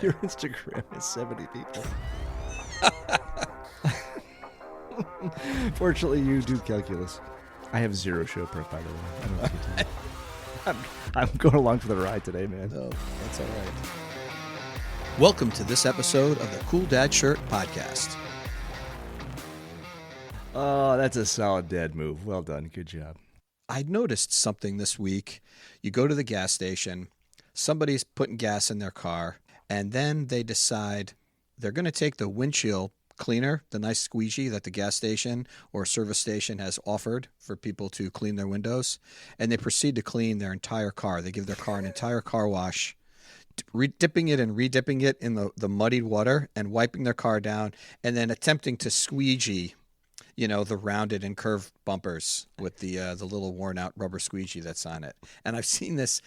Your Instagram has 70 people. Fortunately, you do calculus. I have zero show prep, by the way. I don't have any time. I'm going along for the ride today, man. Oh, that's all right. Welcome to this episode of the Cool Dad Shirt Podcast. Oh, that's a solid dad move. Well done. Good job. I noticed something this week. You go to the gas station, somebody's putting gas in their car, and then they decide they're going to take the windshield cleaner, the nice squeegee that the gas station or service station has offered for people to clean their windows, and they proceed to clean their entire car. They give their car an entire car wash, dipping it and redipping it in the muddied water and wiping their car down, and then attempting to squeegee, you know, the rounded and curved bumpers with the little worn out rubber squeegee that's on it. And I've seen this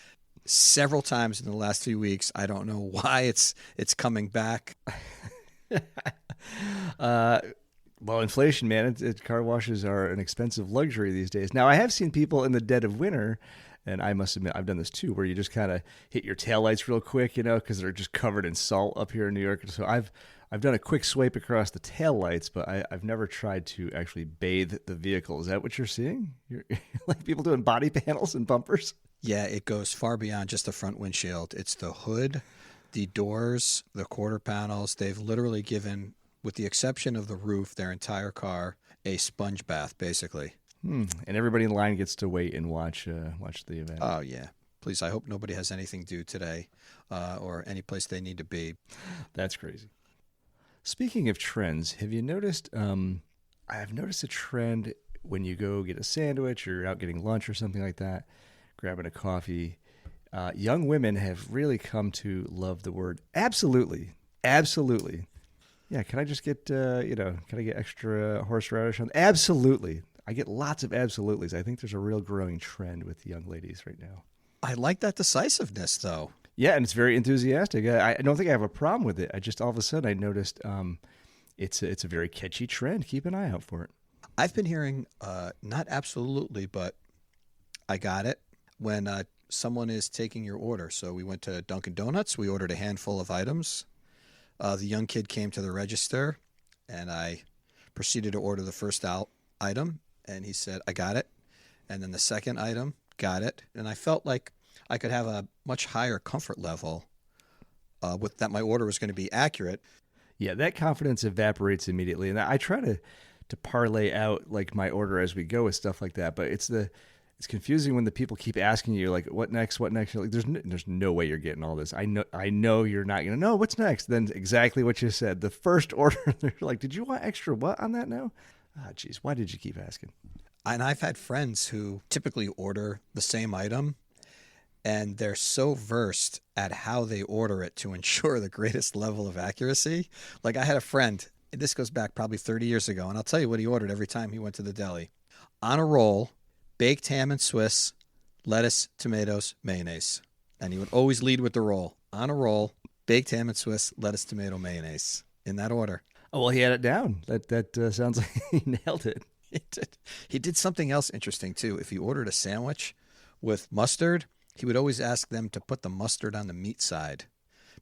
several times in the last 2 weeks. I don't know why it's coming back. Well, inflation, man. Car washes are an expensive luxury these days. Now, I have seen people in the dead of winter, and I must admit, I've done this too, where you just kind of hit your taillights real quick, you know, because they're just covered in salt up here in New York. So I've done a quick swipe across the taillights, but I've never tried to actually bathe the vehicle. Is that what you're seeing? You're like people doing body panels and bumpers? Yeah, it goes far beyond just the front windshield. It's the hood, the doors, the quarter panels. They've literally given, with the exception of the roof, their entire car a sponge bath, basically. And everybody in line gets to wait and watch the event. Oh, yeah. Please, I hope nobody has anything due today or any place they need to be. That's crazy. Speaking of trends, have you noticed, I've noticed a trend when you go get a sandwich or you're out getting lunch or something like that, grabbing a coffee. Young women have really come to love the word absolutely. Absolutely. Yeah, can I just get, can I get extra horseradish on? Absolutely. I get lots of absolutelys. I think there's a real growing trend with young ladies right now. I like that decisiveness, though. Yeah, and it's very enthusiastic. I don't think I have a problem with it. I just all of a sudden I noticed it's a very catchy trend. Keep an eye out for it. I've been hearing, not absolutely, but I got it when someone is taking your order. So we went to Dunkin' Donuts. We ordered a handful of items. The young kid came to the register, and I proceeded to order the first item, and he said, I got it. And then the second item, got it. And I felt like I could have a much higher comfort level with that my order was going to be accurate. Yeah, that confidence evaporates immediately. And I try to parlay out like my order as we go with stuff like that. But it's confusing when the people keep asking you like, what next? What next? You're like, there's no way you're getting all this. I know you're not gonna know what's next. Then exactly what you said. The first order, they're like, did you want extra what on that now? Ah, geez, why did you keep asking? And I've had friends who typically order the same item, and they're so versed at how they order it to ensure the greatest level of accuracy. Like I had a friend, this goes back probably 30 years ago, and I'll tell you what he ordered every time he went to the deli. On a roll, baked ham and Swiss, lettuce, tomatoes, mayonnaise. And he would always lead with the roll. On a roll, baked ham and Swiss, lettuce, tomato, mayonnaise. In that order. Oh, well, he had it down. That sounds like he nailed it. He did something else interesting, too. If he ordered a sandwich with mustard, he would always ask them to put the mustard on the meat side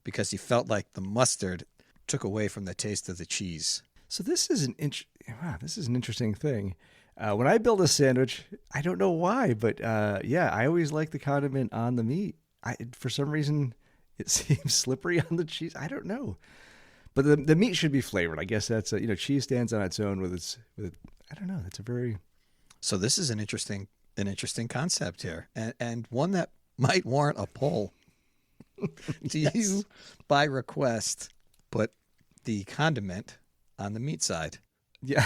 because he felt like the mustard took away from the taste of the cheese. So this is an interesting thing. When I build a sandwich, I don't know why, but I always like the condiment on the meat. For some reason, it seems slippery on the cheese. I don't know. But the meat should be flavored. I guess that's cheese stands on its own I don't know. That's a very. So this is an interesting concept here, and one that might warrant a poll. Do Yes. you, by request, put the condiment on the meat side? Yeah.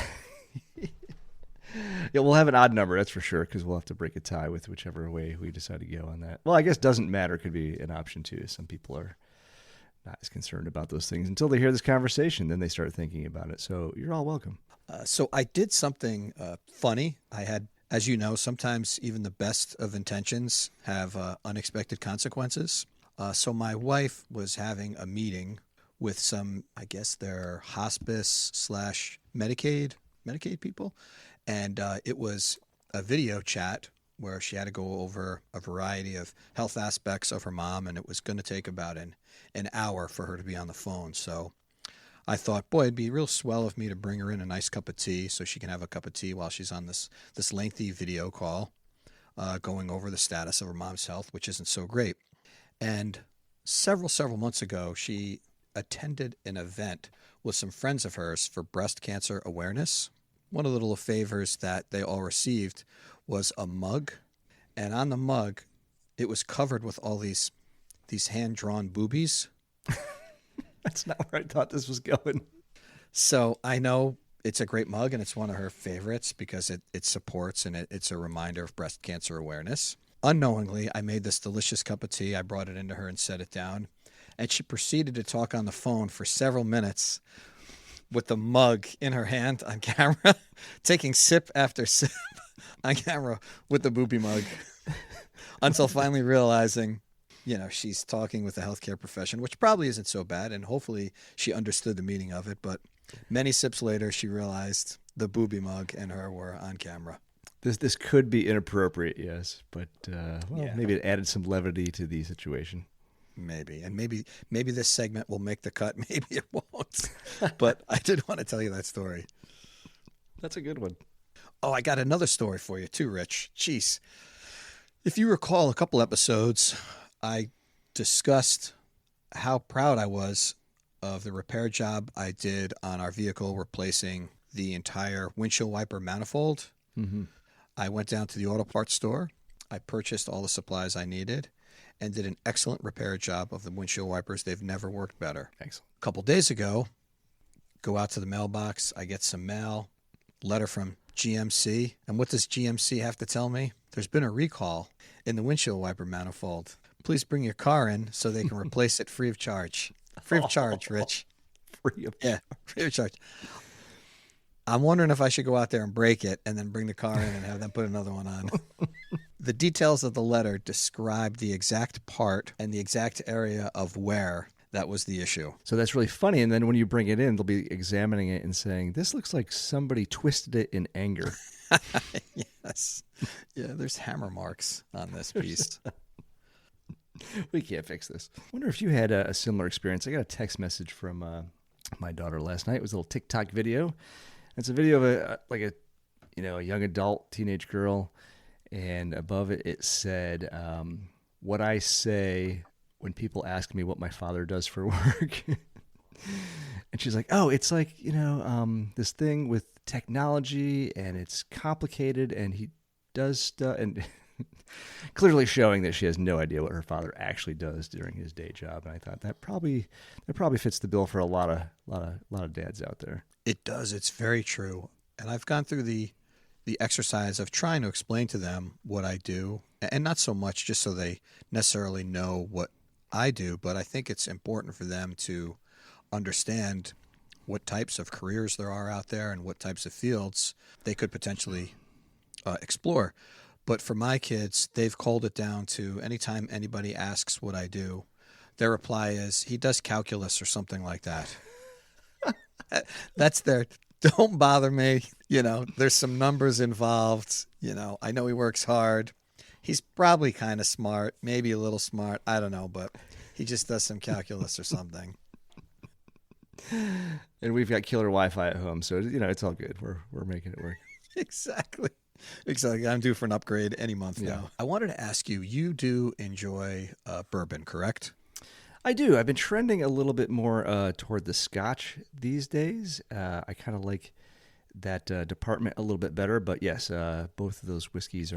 Yeah, we'll have an odd number, that's for sure, because we'll have to break a tie with whichever way we decide to go on that. Well, I guess doesn't matter could be an option too. Some people are not as concerned about those things until they hear this conversation. Then they start thinking about it. So you're all welcome. So I did something funny. I had, as you know, sometimes even the best of intentions have unexpected consequences. So my wife was having a meeting with some, I guess they're hospice / Medicaid people. And it was a video chat where she had to go over a variety of health aspects of her mom, and it was going to take about an hour for her to be on the phone. So I thought, boy, it'd be real swell of me to bring her in a nice cup of tea so she can have a cup of tea while she's on this lengthy video call, going over the status of her mom's health, which isn't so great. And several months ago, she attended an event with some friends of hers for breast cancer awareness. One of the little favors that they all received was a mug, and on the mug, it was covered with all these hand-drawn boobies. That's not where I thought this was going. So I know it's a great mug, and it's one of her favorites because it supports and it's a reminder of breast cancer awareness. Unknowingly, I made this delicious cup of tea. I brought it into her and set it down, and she proceeded to talk on the phone for several minutes with the mug in her hand on camera, taking sip after sip on camera with the boobie mug, until finally realizing, she's talking with a healthcare profession, which probably isn't so bad, and hopefully she understood the meaning of it. But many sips later, she realized the boobie mug and her were on camera. This could be inappropriate, yes, but maybe it added some levity to the situation. Maybe. And maybe this segment will make the cut. Maybe it won't. But I did want to tell you that story. That's a good one. Oh, I got another story for you too, Rich. Jeez. If you recall a couple episodes, I discussed how proud I was of the repair job I did on our vehicle, replacing the entire windshield wiper manifold. Mm-hmm. I went down to the auto parts store. I purchased all the supplies I needed and did an excellent repair job of the windshield wipers. They've never worked better. Excellent. A couple days ago, go out to the mailbox. I get some mail, letter from GMC. And what does GMC have to tell me? There's been a recall in the windshield wiper manifold. Please bring your car in so they can replace it free of charge. Free of charge, Rich. Free of charge. I'm wondering if I should go out there and break it and then bring the car in and have them put another one on. The details of the letter describe the exact part and the exact area of wear that was the issue. So that's really funny. And then when you bring it in, they'll be examining it and saying, this looks like somebody twisted it in anger. Yes. Yeah, there's hammer marks on this piece. We can't fix this. I wonder if you had a similar experience. I got a text message from my daughter last night. It was a little TikTok video. It's a video of a young adult teenage girl, and above it it said, "What I say when people ask me what my father does for work." And she's like, "Oh, it's like this thing with technology, and it's complicated, and he does stuff," and clearly showing that she has no idea what her father actually does during his day job. And I thought that probably fits the bill for a lot of dads out there. It does. It's very true. And I've gone through the exercise of trying to explain to them what I do, and not so much just so they necessarily know what I do, but I think it's important for them to understand what types of careers there are out there and what types of fields they could potentially explore. But for my kids, they've culled it down to anytime anybody asks what I do, their reply is, he does calculus or something like that. That's their, don't bother me. There's some numbers involved. I know he works hard. He's probably kind of smart, maybe a little smart. I don't know, but he just does some calculus or something. And we've got killer Wi-Fi at home, so it's all good. We're making it work. Exactly. I'm due for an upgrade any month now. I wanted to ask you, you do enjoy bourbon, correct? I do. I've been trending a little bit more toward the Scotch these days. I kind of like that department a little bit better, but yes, both of those whiskeys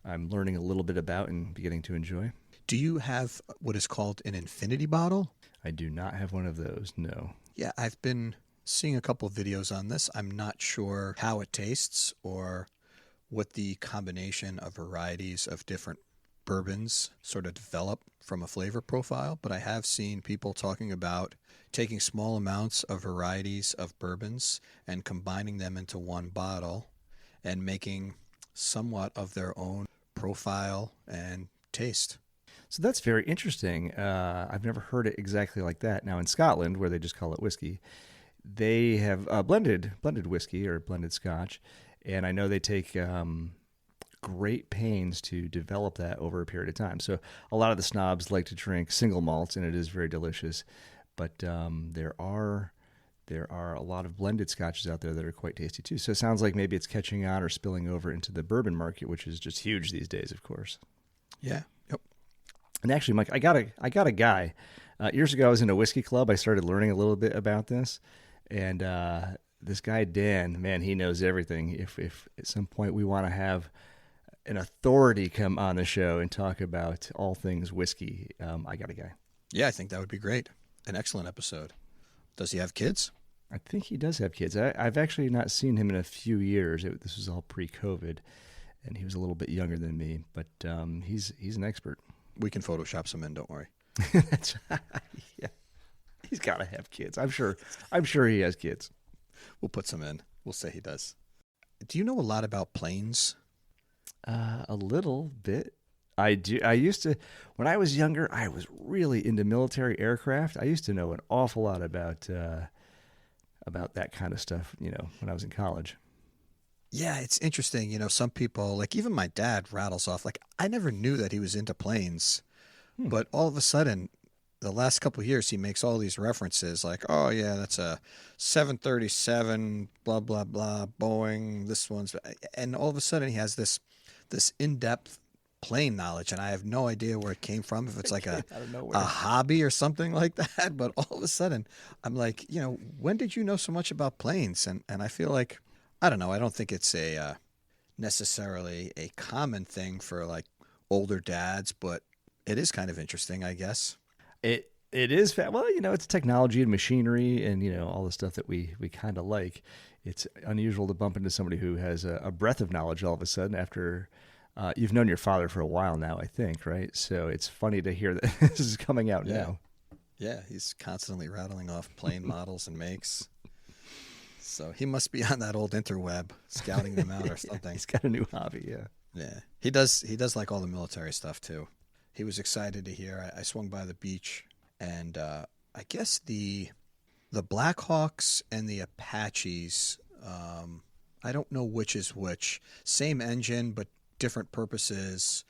I'm learning a little bit about and beginning to enjoy. Do you have what is called an infinity bottle? I do not have one of those, no. Yeah, I've been seeing a couple of videos on this. I'm not sure how it tastes or what the combination of varieties of different bourbons sort of develop from a flavor profile, but I have seen people talking about taking small amounts of varieties of bourbons and combining them into one bottle and making somewhat of their own profile and taste. So that's very interesting. I've never heard it exactly like that. Now in Scotland, where they just call it whiskey, they have blended whiskey or blended Scotch, and I know they take great pains to develop that over a period of time. So a lot of the snobs like to drink single malts, and it is very delicious. But there are a lot of blended scotches out there that are quite tasty too. So it sounds like maybe it's catching on or spilling over into the bourbon market, which is just huge these days, of course. Yeah. Yep. And actually, Mike, I got a guy. Years ago, I was in a whiskey club. I started learning a little bit about this, and this guy Dan, man, he knows everything. If at some point we want to have an authority come on the show and talk about all things whiskey, I got a guy. Yeah, I think that would be great. An excellent episode. Does he have kids? I think he does have kids. I've actually not seen him in a few years. This was all pre-COVID, and he was a little bit younger than me. But he's an expert. We can Photoshop some in. Don't worry. Yeah, he's got to have kids. I'm sure he has kids. We'll put some in. We'll say he does. Do you know a lot about planes? A little bit. I do. I used to, when I was younger, I was really into military aircraft. I used to know an awful lot about that kind of stuff, when I was in college. Yeah, it's interesting. Some people, like even my dad rattles off, like I never knew that he was into planes, but all of a sudden, the last couple of years, he makes all these references like, oh yeah, that's a 737, blah, blah, blah, Boeing, this one's, and all of a sudden he has this in-depth plane knowledge, and I have no idea where it came from, if it's like a hobby or something like that. But all of a sudden I'm like, when did you know so much about planes? And I feel like, I don't know, I don't think it's a necessarily a common thing for like older dads, but it is kind of interesting, I guess. It is well, it's technology and machinery and all the stuff that we kind of like. It's unusual to bump into somebody who has a breadth of knowledge all of a sudden after you've known your father for a while now, I think, right? So it's funny to hear that this is coming out now. Yeah, he's constantly rattling off plane models and makes. So he must be on that old interweb, scouting them out or something. He's got a new hobby, yeah. Yeah, he does like all the military stuff too. He was excited to hear. I swung by the beach, and I guess the Blackhawks and the Apaches, I don't know which is which. Same engine, but different purposes.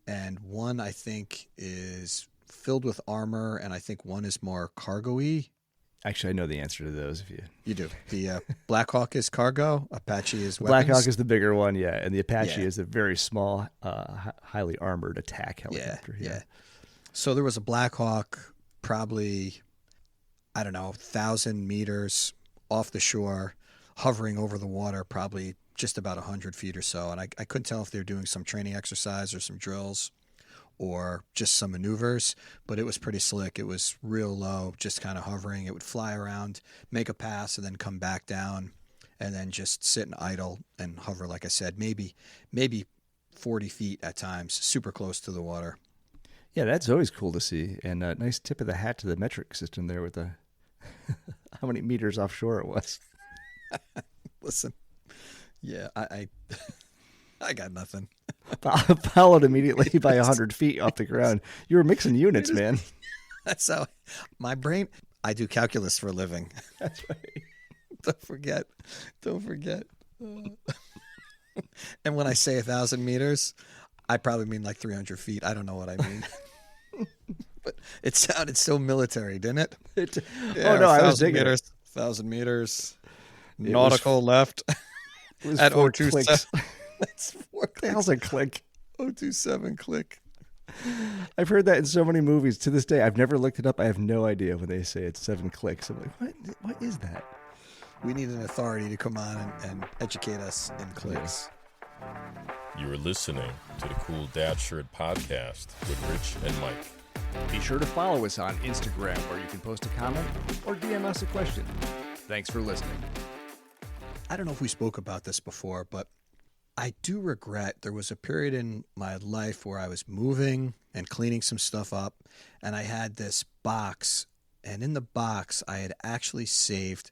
And one, I think, is filled with armor, and I think one is more cargo-y. Actually, I know the answer to those. If you do. The Blackhawk is cargo, Apache is weapons. Blackhawk is the bigger one, yeah, and the Apache is a very small, highly armored attack helicopter. Yeah. So there was a Blackhawk, probably, I don't know, 1,000 meters off the shore, hovering over the water, probably just about 100 feet or so. And I couldn't tell if they were doing some training exercise or some drills or just some maneuvers, but it was pretty slick. It was real low, just kind of hovering. It would fly around, make a pass, and then come back down, and then just sit and idle and hover, like I said, maybe 40 feet at times, super close to the water. Yeah, that's always cool to see. And a nice tip of the hat to the metric system there with the how many meters offshore it was. Listen, yeah, I got nothing. Followed immediately by 100 feet off the ground. You were mixing units, man. That's how my brain. I do calculus for a living. That's right. Don't forget. And when I say 1,000 meters, I probably mean like 300 feet. I don't know what I mean. But it sounded so military, didn't it? Yeah, oh no, I was digging meters, 1,000 meters. Nautical left. It was at 4 027. clicks. That's 4 clicks. How's a click? 027 click. I've heard that in so many movies. To this day, I've never looked it up. I have no idea when they say it's 7 clicks. I'm like, what is that? We need an authority to come on and educate us in clicks. You are listening to the Cool Dad Shirt Podcast with Rich and Mike. Be sure to follow us on Instagram, where you can post a comment or DM us a question. Thanks for listening. I don't know if we spoke about this before, but I do regret there was a period in my life where I was moving and cleaning some stuff up, and I had this box, and in the box I had actually saved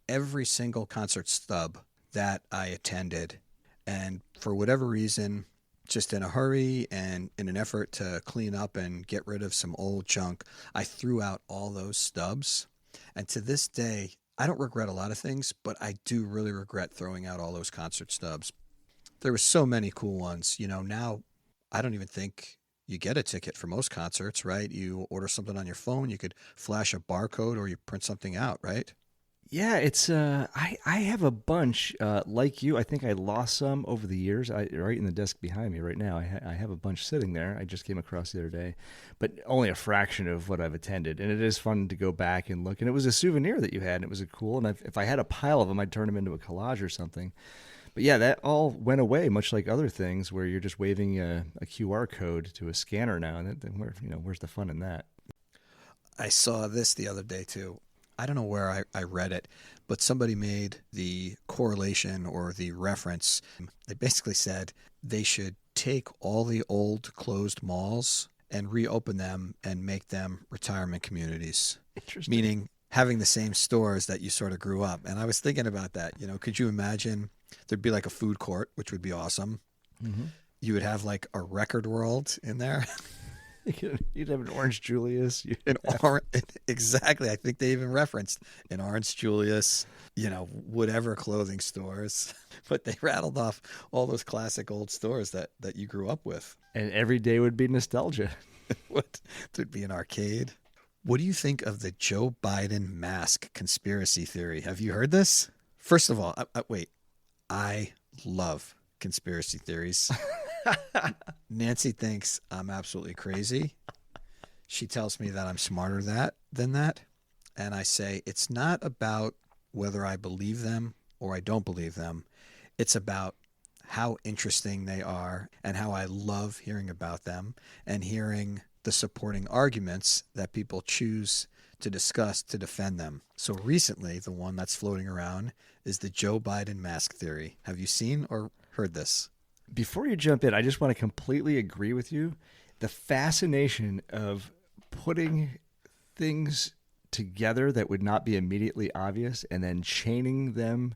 every single concert stub that I attended. And for whatever reason, just in a hurry and in an effort to clean up and get rid of some old junk, I threw out all those stubs. And to this day, I don't regret a lot of things, but I do really regret throwing out all those concert stubs. There were so many cool ones. Now I don't even think you get a ticket for most concerts, right? You order something on your phone, you could flash a barcode or you print something out, right? Yeah, it's I have a bunch like you. I think I lost some over the years. Right in the desk behind me right now. I have a bunch sitting there. I just came across the other day, but only a fraction of what I've attended. And it is fun to go back and look. And it was a souvenir that you had, and it was a cool. And if I had a pile of them, I'd turn them into a collage or something. But yeah, that all went away, much like other things where you're just waving a QR code to a scanner now. And then where's the fun in that? I saw this the other day too. I don't know where I read it, but somebody made the correlation or the reference. They basically said they should take all the old closed malls and reopen them and make them retirement communities, Interesting. meaning having the same stores that you sort of grew up. And I was thinking about that. Could you imagine there'd be like a food court, which would be awesome. Mm-hmm. You would have like a Record World in there. You'd have an Orange Julius. Exactly. I think they even referenced an Orange Julius, whatever clothing stores. But they rattled off all those classic old stores that you grew up with. And every day would be nostalgia. What? There'd be an arcade. What do you think of the Joe Biden mask conspiracy theory? Have you heard this? First of all, wait. I love conspiracy theories. Nancy thinks I'm absolutely crazy. She tells me that I'm smarter than that. And I say, it's not about whether I believe them or I don't believe them. It's about how interesting they are and how I love hearing about them and hearing the supporting arguments that people choose to discuss to defend them. So recently, the one that's floating around is the Joe Biden mask theory. Have you seen or heard this? Before you jump in, I just want to completely agree with you. The fascination of putting things together that would not be immediately obvious and then chaining them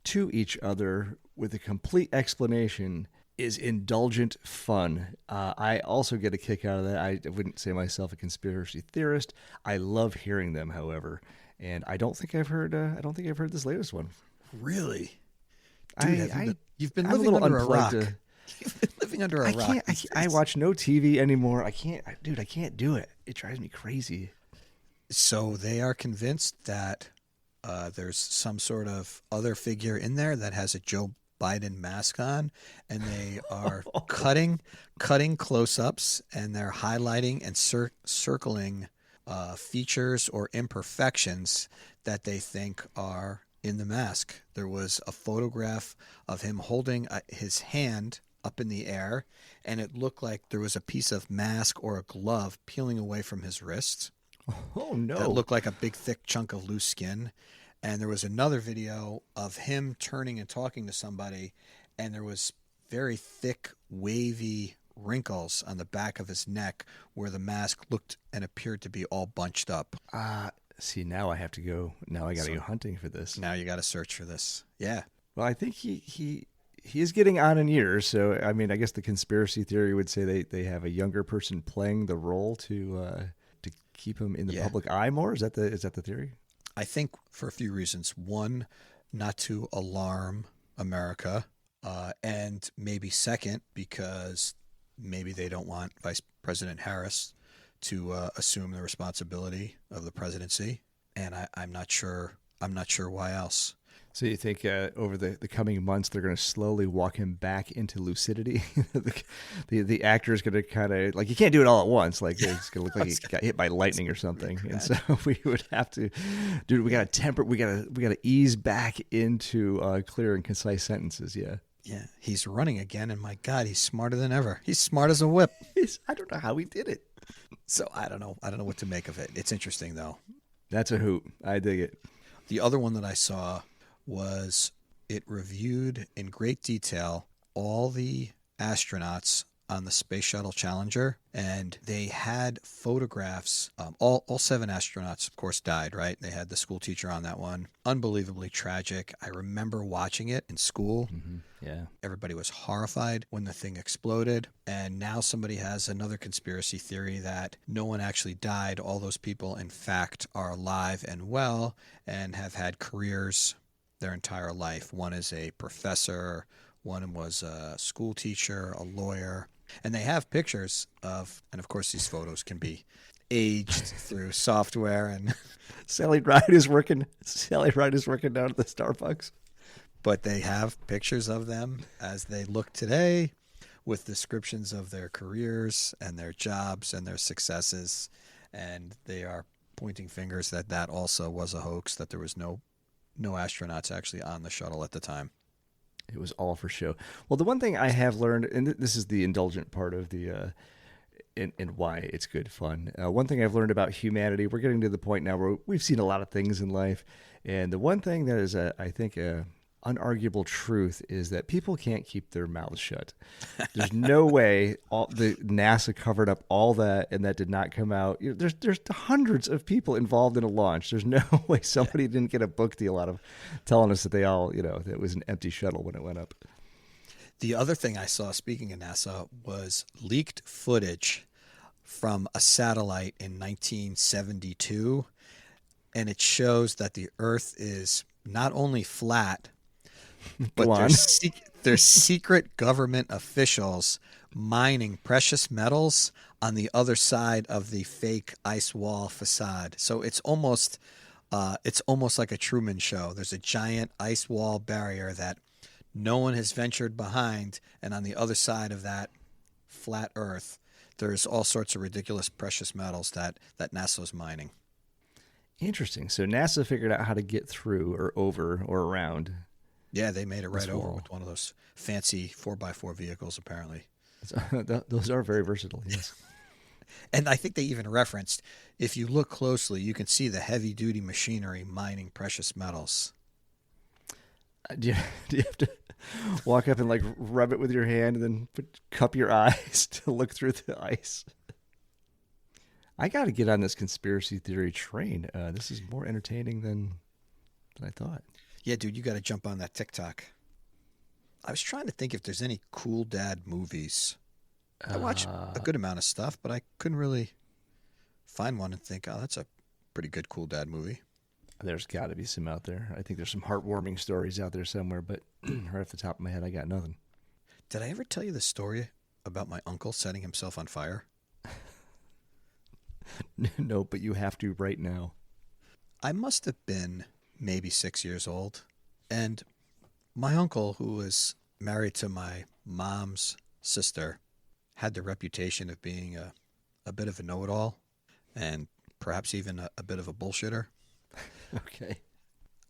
to each other with a complete explanation is indulgent fun. I also get a kick out of that. I wouldn't say myself a conspiracy theorist. I love hearing them, however, and I don't think I've heard this latest one. Really? Dude, you've been I'm living under a rock. unplugged, You've been living under a rock. I watch no TV anymore. I can't do it. It drives me crazy. So they are convinced that there's some sort of other figure in there that has a Joe Biden mask on, and they are cutting close-ups, and they're highlighting and circling features or imperfections that they think are in the mask. There was a photograph of him holding his hand up in the air, and it looked like there was a piece of mask or a glove peeling away from his wrist. Oh no! That looked like a big thick chunk of loose skin. And there was another video of him turning and talking to somebody, and there was very thick, wavy wrinkles on the back of his neck where the mask looked and appeared to be all bunched up. See, now I have to go. Now I got to go hunting for this. Now you got to search for this. Yeah. Well, I think he is getting on in years. So, I mean, I guess the conspiracy theory would say they have a younger person playing the role to keep him in the public eye more. Is that the theory? I think for a few reasons. One, not to alarm America, and maybe second, because maybe they don't want Vice President Harris to assume the responsibility of the presidency, and I'm not sure why else. So you think over the coming months they're going to slowly walk him back into lucidity? the actor is going to kind of like, you can't do it all at once. Like it's going to look like he got hit by lightning or something. And so we would have to, dude. We got to temper. We got to ease back into clear and concise sentences. Yeah. Yeah, he's running again, and my God, he's smarter than ever. He's smart as a whip. I don't know how he did it. So I don't know what to make of it. It's interesting though. That's a hoot. I dig it. The other one that I saw was it reviewed in great detail all the astronauts on the Space Shuttle Challenger, and they had photographs. All 7 astronauts, of course, died, right? They had the school teacher on that one. Unbelievably tragic. I remember watching it in school. Mm-hmm. Yeah. Everybody was horrified when the thing exploded. And now somebody has another conspiracy theory that no one actually died. All those people, in fact, are alive and well and have had careers their entire life. One is a professor, One was a school teacher, a lawyer, and they have pictures of, and of course these photos can be aged through software, and Sally Ride is working. Sally Ride is working down at the Starbucks. but they have pictures of them as they look today, with descriptions of their careers and their jobs and their successes, and they are pointing fingers that that also was a hoax, that there was no astronauts actually on the shuttle at the time. It was all for show. Well, the one thing I have learned, and this is the indulgent part of the, and why it's good fun. One thing I've learned about humanity, we're getting to the point now where we've seen a lot of things in life, and the one thing that is, I think, a unarguable truth is that people can't keep their mouths shut. There's no way the NASA covered up all that and that did not come out. There's hundreds of people involved in a launch. There's no way somebody didn't get a book deal out of telling us that they all, that it was an empty shuttle when it went up. The other thing I saw, speaking of NASA, was leaked footage from a satellite in 1972, and it shows that the Earth is not only flat, but there's secret government officials mining precious metals on the other side of the fake ice wall facade. So it's almost like a Truman Show. There's a giant ice wall barrier that no one has ventured behind, and on the other side of that flat Earth, there's all sorts of ridiculous precious metals that NASA's mining. Interesting. So NASA figured out how to get through or over or around. Yeah, they made it right over with one of those fancy 4x4 vehicles, apparently. Those are very versatile, yes. And I think they even referenced, if you look closely, you can see the heavy-duty machinery mining precious metals. Do you have to walk up and like rub it with your hand and then cup your eyes to look through the ice? I got to get on this conspiracy theory train. This is more entertaining than I thought. Yeah, dude, you got to jump on that TikTok. I was trying to think if there's any cool dad movies. I watch a good amount of stuff, but I couldn't really find one and think, oh, that's a pretty good cool dad movie. There's got to be some out there. I think there's some heartwarming stories out there somewhere, but right off the top of my head, I got nothing. Did I ever tell you the story about my uncle setting himself on fire? No, but you have to right now. I must have been maybe 6 years old, and my uncle, who was married to my mom's sister, had the reputation of being a bit of a know-it-all and perhaps even a bit of a bullshitter. Okay.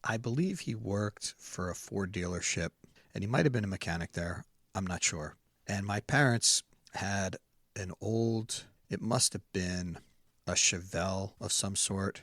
I believe he worked for a Ford dealership, and he might have been a mechanic there. I'm not sure. And my parents had an old, it must have been a Chevelle of some sort,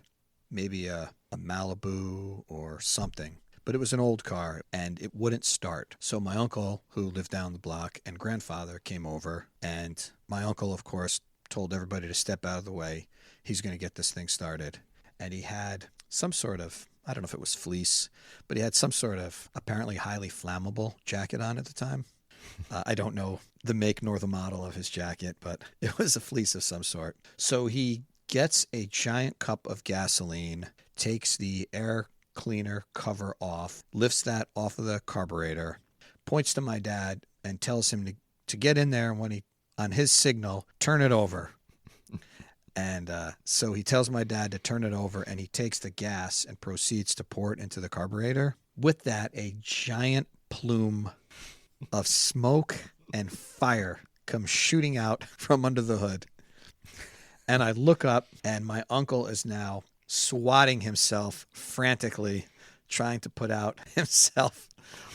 maybe a Malibu or something. But it was an old car, and it wouldn't start. So my uncle, who lived down the block, and grandfather came over, and my uncle, of course, told everybody to step out of the way. He's going to get this thing started. And he had some sort of, I don't know if it was fleece, but he had some sort of apparently highly flammable jacket on at the time. I don't know the make nor the model of his jacket, but it was a fleece of some sort. So he gets a giant cup of gasoline, takes the air cleaner cover off, lifts that off of the carburetor, points to my dad and tells him to get in there, and when he, on his signal, turn it over. And so he tells my dad to turn it over, and he takes the gas and proceeds to pour it into the carburetor. With that, a giant plume of smoke and fire comes shooting out from under the hood. And I look up, and my uncle is now swatting himself frantically, trying to put out himself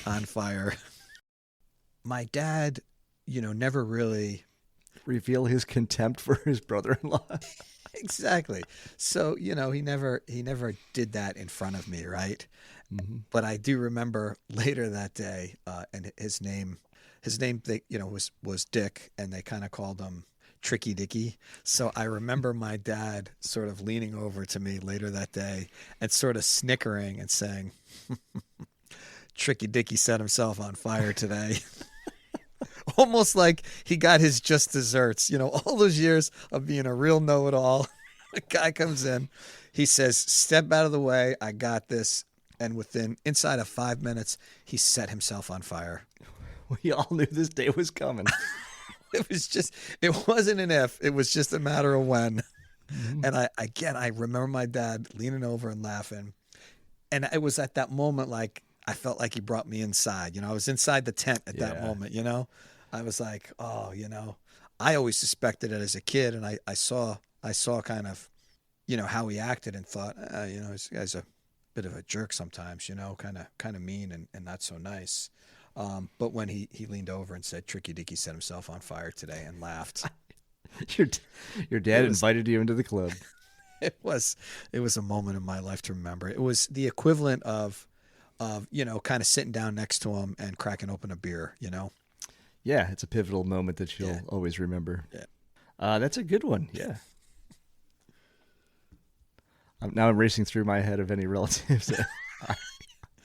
on fire. My dad, never really Reveal his contempt for his brother-in-law. Exactly. So, he never did that in front of me, right? Mm-hmm. But I do remember later that day, and his name, was Dick, and they kind of called him Tricky Dicky. So I remember my dad sort of leaning over to me later that day and sort of snickering and saying, Tricky Dicky set himself on fire today. Almost like he got his just desserts. All those years of being a real know-it-all. A guy comes in, he says, step out of the way, I got this. And inside of 5 minutes, he set himself on fire. We all knew this day was coming. It wasn't an if, it was just a matter of when. Mhm. And I remember my dad leaning over and laughing. And it was at that moment, like, I felt like he brought me inside. I was inside the tent at that Yeah. moment, I was like, oh, I always suspected it as a kid. And I saw kind of, how he acted and thought, this guy's a bit of a jerk sometimes, kind of mean and not so nice. But when he leaned over and said, Tricky Dicky set himself on fire today, and laughed, Your dad It was- invited you into the club. it was a moment in my life to remember. It was the equivalent of kind of sitting down next to him and cracking open a beer, Yeah, it's a pivotal moment that you'll Yeah. always remember. Yeah. That's a good one. Yeah. Now I'm racing through my head of any relatives that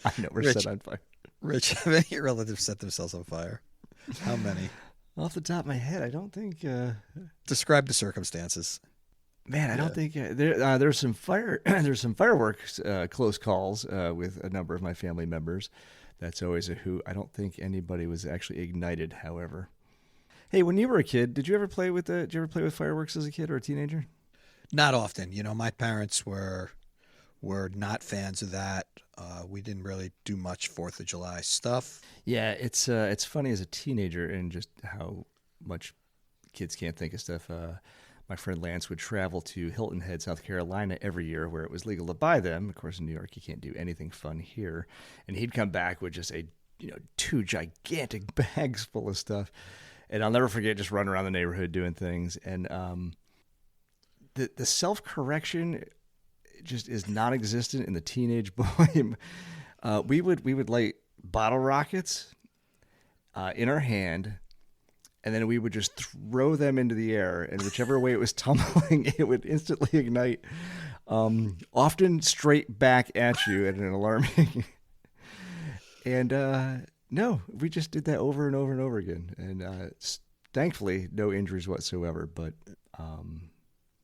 I know were Rich. set on fire. Rich, have any of your relatives set themselves on fire? How many? Off the top of my head, I don't think. Describe the circumstances. Man, I don't think there's some there's some fireworks close calls with a number of my family members. That's always a hoot. I don't think anybody was actually ignited. However, hey, when you were a kid, did you ever play with fireworks as a kid or a teenager? Not often. My parents were not fans of that. We didn't really do much 4th of July stuff. Yeah, it's funny as a teenager and just how much kids can't think of stuff. My friend Lance would travel to Hilton Head, South Carolina every year where it was legal to buy them. Of course, in New York, you can't do anything fun here. And he'd come back with just 2 gigantic bags full of stuff. And I'll never forget just running around the neighborhood doing things. And the self-correction just is non-existent in the teenage boy. We would light bottle rockets in our hand, and then we would just throw them into the air, and whichever way it was tumbling, it would instantly ignite, often straight back at you at an alarming. And no, we just did that over and over and over again, and thankfully, no injuries whatsoever. But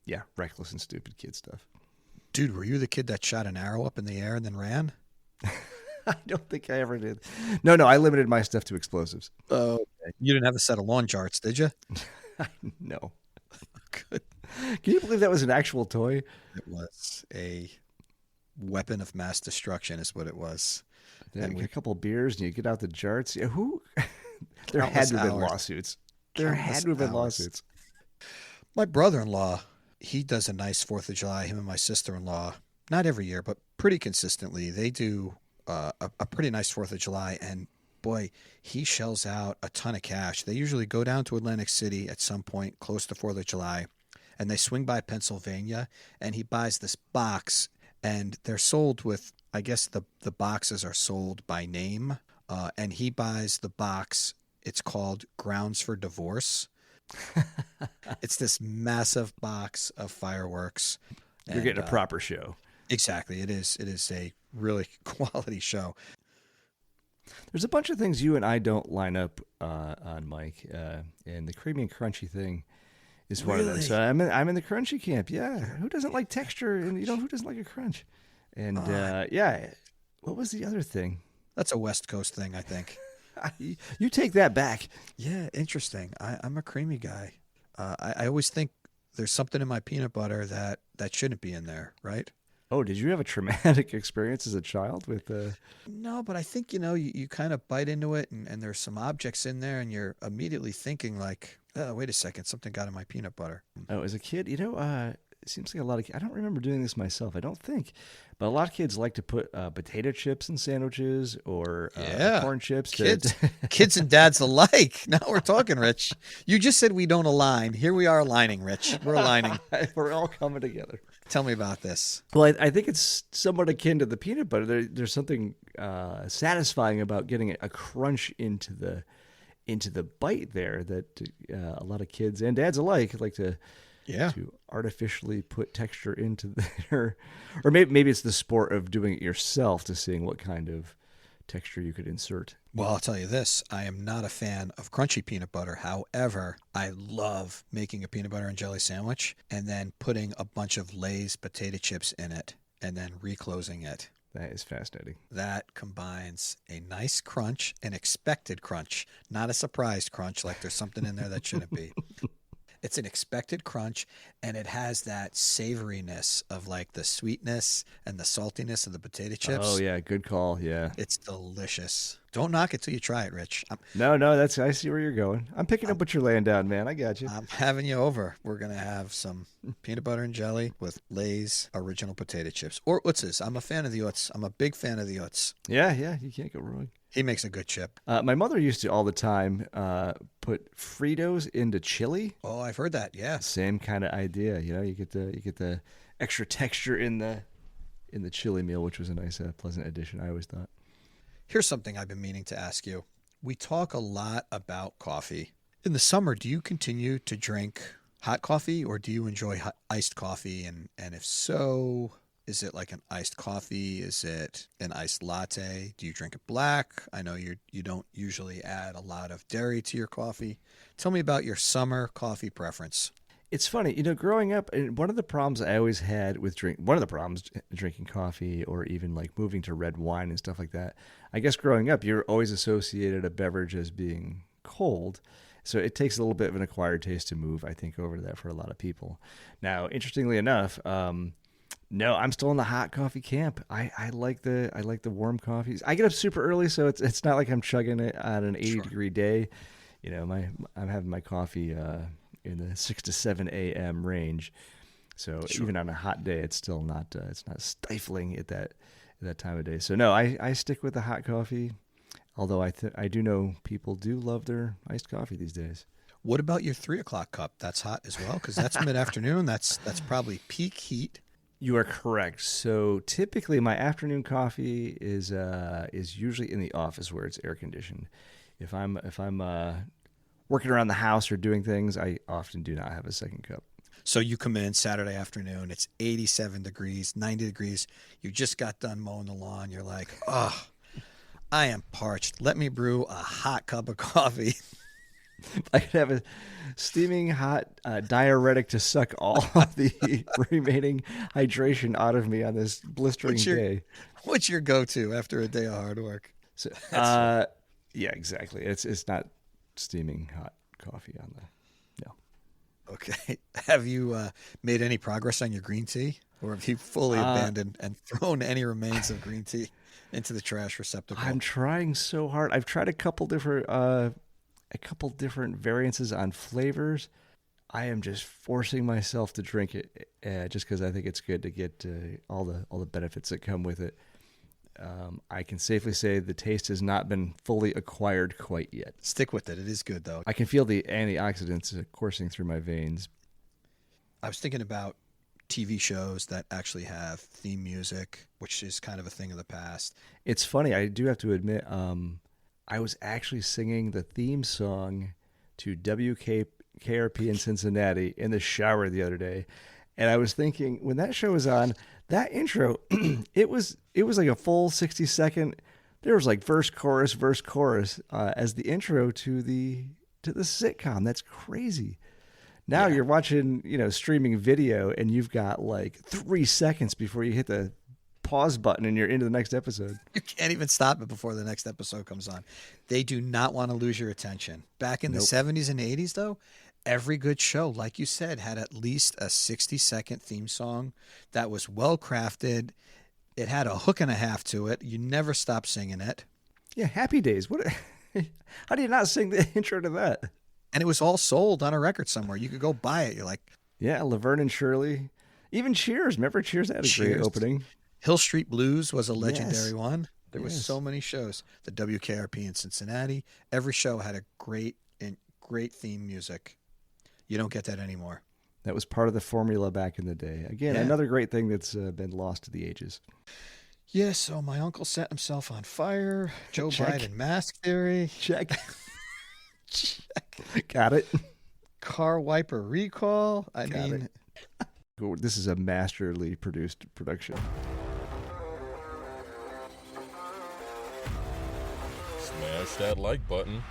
yeah, reckless and stupid kid stuff. Dude, were you the kid that shot an arrow up in the air and then ran? I don't think I ever did. No, I limited my stuff to explosives. Oh, okay. You didn't have a set of lawn charts, did you? No. Good. Can you believe that was an actual toy? It was a weapon of mass destruction is what it was. Yeah, And a couple of beers and you get out the jarts. Yeah, who? There had Countless to have been hours. lawsuits. There had to have been Countless hours. lawsuits. My brother-in-law, he does a nice 4th of July, him and my sister-in-law, not every year, but pretty consistently. They do a pretty nice 4th of July, and boy, he shells out a ton of cash. They usually go down to Atlantic City at some point close to 4th of July, and they swing by Pennsylvania, and he buys this box, and they're sold with, I guess the boxes are sold by name, and he buys the box. It's called Grounds for Divorce. It's this massive box of fireworks. You're getting a proper show. Exactly. It is a really quality show. There's a bunch of things you and I don't line up on, Mike, and the creamy and crunchy thing is one of them. Really? So I'm in the crunchy camp. Yeah, who doesn't like texture, and who doesn't like a crunch? And yeah, what was the other thing? That's a West Coast thing, I think. You take that back. Yeah, interesting. I'm a creamy guy. I always think there's something in my peanut butter that shouldn't be in there, right? Oh, did you have a traumatic experience as a child with? No, but I think, you kind of bite into it and there's some objects in there and you're immediately thinking like, oh, wait a second, something got in my peanut butter. Oh, as a kid, it seems like a lot of. I don't remember doing this myself. I don't think, but a lot of kids like to put potato chips in sandwiches or corn chips. Kids and dads alike. Now we're talking, Rich. You just said we don't align. Here we are aligning, Rich. We're aligning. We're all coming together. Tell me about this. Well, I think it's somewhat akin to the peanut butter. There's something satisfying about getting a crunch into the bite there that a lot of kids and dads alike like to. Yeah. To artificially put texture into there, or maybe it's the sport of doing it yourself to seeing what kind of texture you could insert. Well, I'll tell you this. I am not a fan of crunchy peanut butter. However, I love making a peanut butter and jelly sandwich and then putting a bunch of Lay's potato chips in it and then reclosing it. That is fascinating. That combines a nice crunch, an expected crunch, not a surprised crunch like there's something in there that shouldn't be. It's an expected crunch, and it has that savoriness of like the sweetness and the saltiness of the potato chips. Oh yeah, good call. Yeah. It's delicious. Don't knock it till you try it, Rich. No, that's I see where you're going. I'm picking up what you're laying down, man. I got you. I'm having you over. We're going to have some peanut butter and jelly with Lay's original potato chips. Or Utz's. I'm a fan of the Utz. I'm a big fan of the Utz. Yeah, you can't go wrong. He makes a good chip. My mother used to all the time put Fritos into chili. Oh, I've heard that. Yeah. Same kind of idea. You know, you get the extra texture in the chili meal, which was a nice, pleasant addition. I always thought. Here's something I've been meaning to ask you. We talk a lot about coffee. In the summer, do you continue to drink hot coffee, or do you enjoy iced coffee? And if so, is it like an iced coffee? Is it an iced latte? Do you drink it black? I know you don't usually add a lot of dairy to your coffee. Tell me about your summer coffee preference. It's funny, growing up, and one of the problems I always had with drinking coffee, or even like moving to red wine and stuff like that. I guess growing up, you're always associated a beverage as being cold. So it takes a little bit of an acquired taste to move, I think, over to that for a lot of people. Now, interestingly enough, no, I'm still in the hot coffee camp. I like the warm coffees. I get up super early, so it's not like I'm chugging it on an 80-degree day. I'm having my coffee in the 6 to 7 a.m. range. So even on a hot day, it's still not it's not stifling at that time of day. So no, I stick with the hot coffee. Although I do know people do love their iced coffee these days. What about your 3 o'clock cup? That's hot as well, because that's mid-afternoon. That's probably peak heat. You are correct. So typically, my afternoon coffee is usually in the office where it's air conditioned. If I'm working around the house or doing things, I often do not have a second cup. So you come in Saturday afternoon, it's 87 degrees, 90 degrees. You just got done mowing the lawn. You're like, oh, I am parched. Let me brew a hot cup of coffee. I could have a steaming hot diuretic to suck all of the remaining hydration out of me on this blistering day. What's your go-to after a day of hard work? So, yeah, exactly. It's not steaming hot coffee on the no. Okay. Have you made any progress on your green tea, or have you fully abandoned and thrown any remains of green tea into the trash receptacle? I'm trying so hard. I've tried a couple different variances on flavors. I am just forcing myself to drink it just because I think it's good to get all the benefits that come with it. I can safely say the taste has not been fully acquired quite yet. Stick with it. It is good, though. I can feel the antioxidants coursing through my veins. I was thinking about TV shows that actually have theme music, which is kind of a thing of the past. It's funny. I do have to admit, I was actually singing the theme song to WKRP in Cincinnati in the shower the other day. And I was thinking, when that show was on, that intro, it was like a full 60-second. There was like verse, chorus as the intro to the sitcom. That's crazy. Now you're watching, streaming video, and you've got like 3 seconds before you hit the pause button and you're into the next episode. You can't even stop it before the next episode comes on. They do not want to lose your attention. Back in the 70s and 80s, though, every good show, like you said, had at least a 60-second theme song that was well crafted. It had a hook and a half to it. You never stopped singing it. Yeah, Happy Days. How do you not sing the intro to that? And it was all sold on a record somewhere. You could go buy it. You're like, yeah, Laverne and Shirley. Even Cheers. Remember Cheers had a great opening. Hill Street Blues was a legendary one. There was so many shows. The WKRP in Cincinnati. Every show had a great theme music. You don't get that anymore. That was part of the formula back in the day. Again, another great thing that's been lost to the ages. Yeah, so my uncle set himself on fire. Joe Biden mask theory. Check. Got it. Car wiper recall. I mean, this is a masterly produced production. Smash that like button.